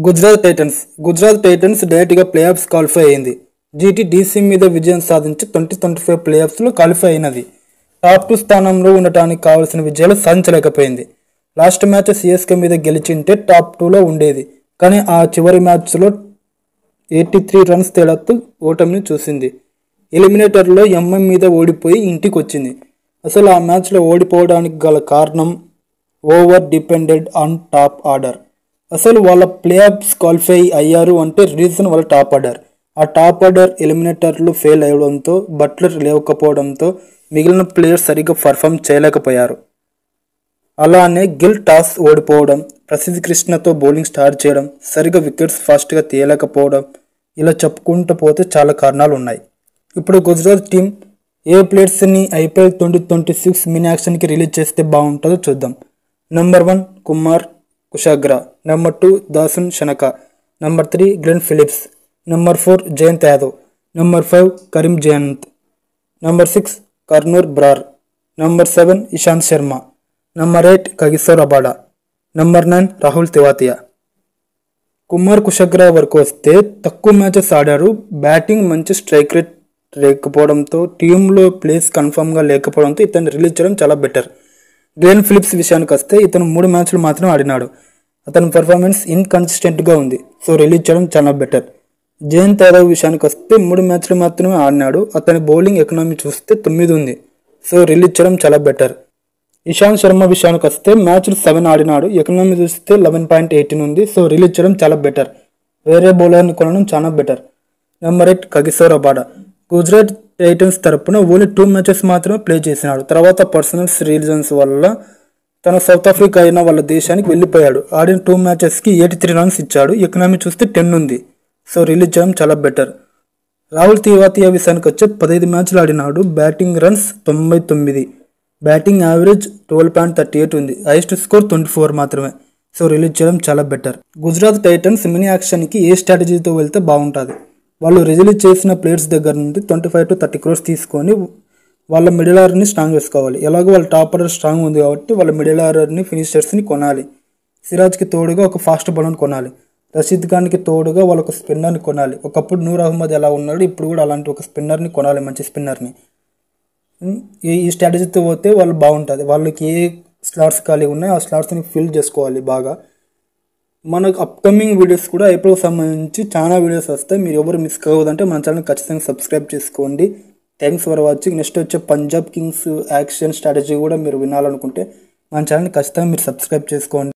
Gujarat Titans డైరెక్ట్గా play offs qualify అయింది. GT DC మీద విజయం సాధించి 2025 ప్లే ఆఫ్స్లో క్వాలిఫై అయినది. టాప్ 2 స్థానంలో ఉండటానికి కావాల్సిన విజయాలు సాధించలేకపోయింది. లాస్ట్ మ్యాచ్ సిఎస్కే మీద గెలిచింటే టాప్ 2లో ఉండేది. కానీ ఆ చివరి మ్యాచ్లో 83 రన్స్ తేడాతో ఓటమిని చూసింది. ఎలిమినేటర్లో ఎంఐ మీద ఓడిపోయి ఇంటికి వచ్చింది. అసలు ఆ మ్యాచ్లో ఓడిపోవడానికి గల కారణం over depended on top order. అసలు వాళ్ళ ప్లే ఆఫ్స్ క్వాలిఫై అయ్యారు అంటే రీజన్ వాళ్ళ టాప్ ఆర్డర్. ఆ టాప్ ఆర్డర్ ఎలిమినేటర్లు ఫెయిల్ అవ్వడంతో, బట్లర్ లేకపోవడంతో మిగిలిన ప్లేయర్స్ సరిగ్గా పర్ఫామ్ చేయలేకపోయారు. అలానే గిల్ టాస్ ఓడిపోవడం, ప్రసిద్ధ్ కృష్ణతో బౌలింగ్ స్టార్ట్ చేయడం, సరిగ్గా వికెట్స్ ఫాస్ట్గా తీయలేకపోవడం, ఇలా చెప్పుకుంటూ పోతే చాలా కారణాలు ఉన్నాయి. ఇప్పుడు గుజరాత్ టీం ఏ ప్లేయర్స్ని ఐపీఎల్ 2026 మినీ యాక్షన్కి రిలీజ్ చేస్తే బాగుంటుందో చూద్దాం. Number 1 Kumar Kushagra, number 2 Dasun Shanaka, number 3 Glenn Phillips, number 4 Jayant Yadav, number 5 Karim Janat, number 6 Gurnoor Brar, number 7 Ishant Sharma, number 8 Kagiso Rabada, number 9 Rahul Tewatia. Kumar Kushagra వరకు వస్తే తక్కువ మ్యాచెస్ ఆడారు. బ్యాటింగ్ మంచి స్ట్రైక్ రేట్ లేకపోవడంతో, టీంలో ప్లేస్ కన్ఫర్మ్గా లేకపోవడంతో ఇతన్ని రిలీజ్ చేయడం చాలా బెటర్. గ్లెన్ ఫిలిప్స్ విషయానికి వస్తే ఇతను 3 మ్యాచ్లు మాత్రమే ఆడినాడు. అతని పర్ఫార్మెన్స్ ఇన్కన్సిస్టెంట్గా ఉంది. సో రిలీజ్ చేయడం చాలా బెటర్. జయంత్ యాదవ్ విషయానికి వస్తే 3 మ్యాచ్లు మాత్రమే ఆడినాడు. అతని బౌలింగ్ ఎకనామీ చూస్తే 9 ఉంది. సో రిలీజ్ చేయడం చాలా బెటర్. ఇషాంత్ శర్మ విషయానికి వస్తే మ్యాచ్లు 7 ఆడినాడు. ఎకనామీ చూస్తే 11.18 ఉంది. సో రిలీజ్ చేయడం చాలా బెటర్. వేరే బౌలర్ని కొనడం చాలా better. Number 8 Kagiso Rabada. Gujarat Titans తరపున ఓన్లీ 2 మ్యాచెస్ మాత్రమే ప్లే చేసినాడు. తర్వాత పర్సనల్ రీజన్స్ వల్ల తన సౌత్ ఆఫ్రికా అయిన వాళ్ళ దేశానికి వెళ్ళిపోయాడు. ఆడిన 2 మ్యాచెస్కి 83 రన్స్ ఇచ్చాడు. ఎకనామీ చూస్తే 10 ఉంది. సో రిలీజ్ చేయడం చాలా బెటర్. రాహుల్ తెవాతియా విషయానికి వచ్చే 15 మ్యాచ్లు ఆడినాడు. బ్యాటింగ్ రన్స్ 99, బ్యాటింగ్ యావరేజ్ 12.38 ఉంది. హైయెస్ట్ స్కోర్ 24 మాత్రమే. సో రిలీజ్ చేయడం చాలా బెటర్. గుజరాత్ టైటన్స్ మినీ యాక్షన్కి ఏ స్ట్రాటజీతో వెళ్తే బాగుంటుంది? వాళ్ళు రిలీజ్ చేసిన ప్లేయర్స్ దగ్గర నుండి 25 to 30 crores తీసుకొని వాళ్ళ మిడిల్ ఆర్డర్ని స్ట్రాంగ్ చేసుకోవాలి. ఎలాగో వాళ్ళ టాప్ ఆర్డర్ స్ట్రాంగ్ ఉంది కాబట్టి వాళ్ళ మిడిల్ ఆర్డర్ని ఫినిషర్స్ని కొనాలి. సిరాజ్కి తోడుగా ఒక ఫాస్ట్ బౌలర్ని కొనాలి. రషీద్ ఖాన్కి తోడుగా వాళ్ళ ఒక స్పిన్నర్ని కొనాలి. ఒకప్పుడు నూర్ అహ్మద్ ఎలా ఉన్నాడు, ఇప్పుడు కూడా అలాంటి ఒక స్పిన్నర్ని కొనాలి, మంచి స్పిన్నర్ని. ఈ స్ట్రాటజీతో పోతే వాళ్ళు బాగుంటుంది. వాళ్ళకి ఏ స్లాట్స్ ఖాళీ ఉన్నాయో ఆ స్లాట్స్ని ఫిల్ చేసుకోవాలి బాగా. మనకు అప్కమింగ్ వీడియోస్ కూడా ఐపీఎల్కి సంబంధించి చాలా వీడియోస్ వస్తాయి. మీరు ఎవరు మిస్ కావద్దంటే మన ఛానల్ ఖచ్చితంగా సబ్స్క్రైబ్ చేసుకోండి. Thanks for watching. నెక్స్ట్ వచ్చే పంజాబ్ కింగ్స్ యాక్షన్ స్ట్రాటజీ కూడా మీరు వినాలనుకుంటే మన ఛానల్ని ఖచ్చితంగా మీరు సబ్స్క్రైబ్ చేసుకోండి.